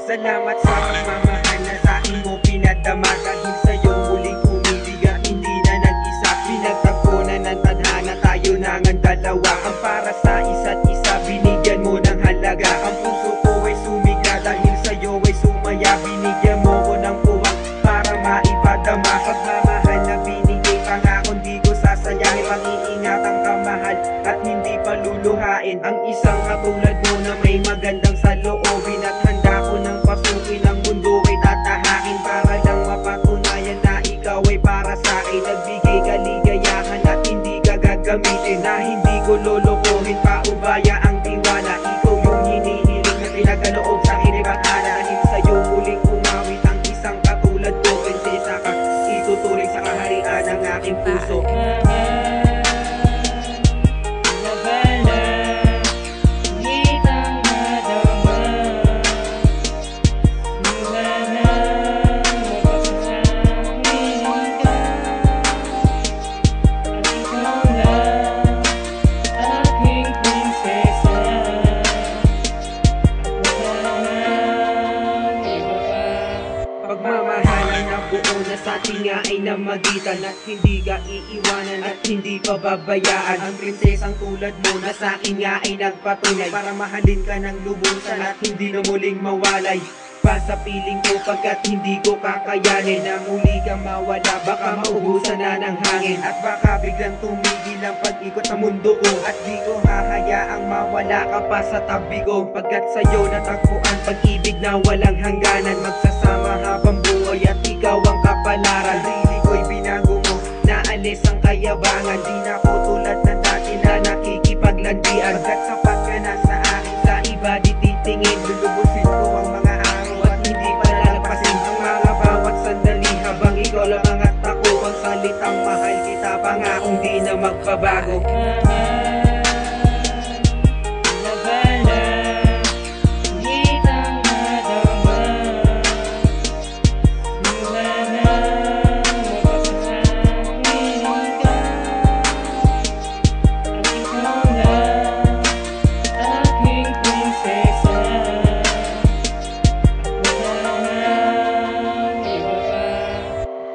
Salamat sa pagmamahal na sa akin mo pinadama. Dahil sa'yo muling umibigat, hindi na nag-isa. Pinagtagpo na ng tadhana, tayo na ngang dalawa. Ang para sa isa't isa, binigyan mo ng halaga. Ang puso ko ay sumiga dahil sa'yo ay sumaya. Binigyan mo ko ng puwang para maipadama. Pagmamahal na binigay, pangakong di ko sasayahin. Pag-iingatan ka mahal at hindi paluluhain. Ang isang katulad mo na may magandang saloobin at handa ko ng pasukin ang mundo ay tatahakin. Para lang mapatunayan na ikaw ay para sa akin. Nagbigay kaligayahan at hindi ka gagamitin. Na hindi ko lolokohin pa ubaya ang tiwala. Ikaw yung hinihiling na pinagaloob sa akin ay bathala. Dahil sa'yo muling umawit ang isang katulad ko. Prinsesa ka, ituturing sa kaharian ng aking puso. Pagmamahalan na buo na sa ating nga ay namagitan. At hindi ka iiwanan at hindi pababayaan. Ang prinsesang tulad mo na sa akin nga ay nagpatunay. Para mahalin ka ng lubusan at hindi na muling mawalay. Pa sa piling ko pagkat hindi ko kakayanin. Na muli kang mawala, baka maubusan na ng hangin. At baka biglang tumigil ang pag-ikot sa mundo ko. At di ko hahayaang mawala ka pa sa tabi ko. Pagkat sa'yo natagpuan pag-ibig na walang hangganan. Magsasama habang buhay at ikaw ang kapalaran. Sarili ko'y binago mo, naalis ang kayabangan. Di na ko tulad na dati na nakikipaglandian. Pagkat sapat ka na sa akin, sa iba di titingin. Lulubusin ko ang mga araw at hindi palalagpasin ang mga bawat sandali. Habang ikaw lang ang at ako, ang salitang mahal kita, pangakong di na magbabago.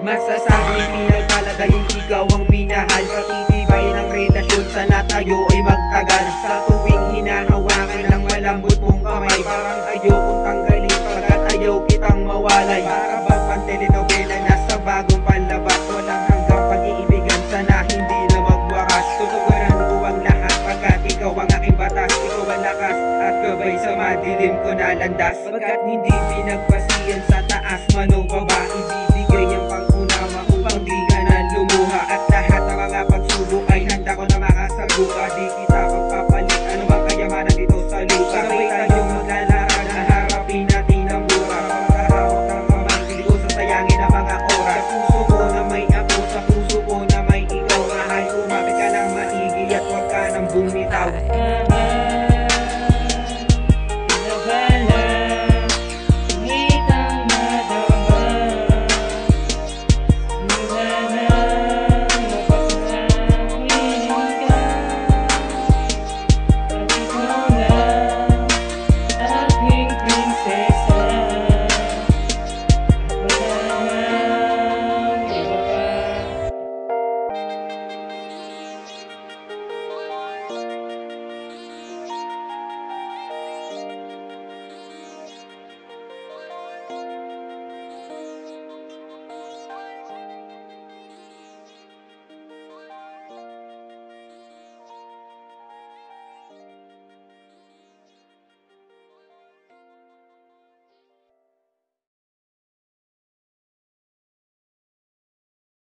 Masasabing pinagpalagayong ikaw ang minahal. Patitibay ng relasyon, sana tayo ay magtagal. Sa tuwing hinahawakan ng malambot mong kamay, parang ayokong tanggalin pagkat ayaw kitang mawalay. Para bang pantelenovela na sa bagong panlabas. Walang hanggang pag-iibigan, sana hindi na magwakas. Tutuguran ko ang lahat pagkat ikaw ang aking batas. Ikaw ang lakas at gabay sa madilim ko na landas. Pagkat hindi pinagpasiyan sa taas manuwa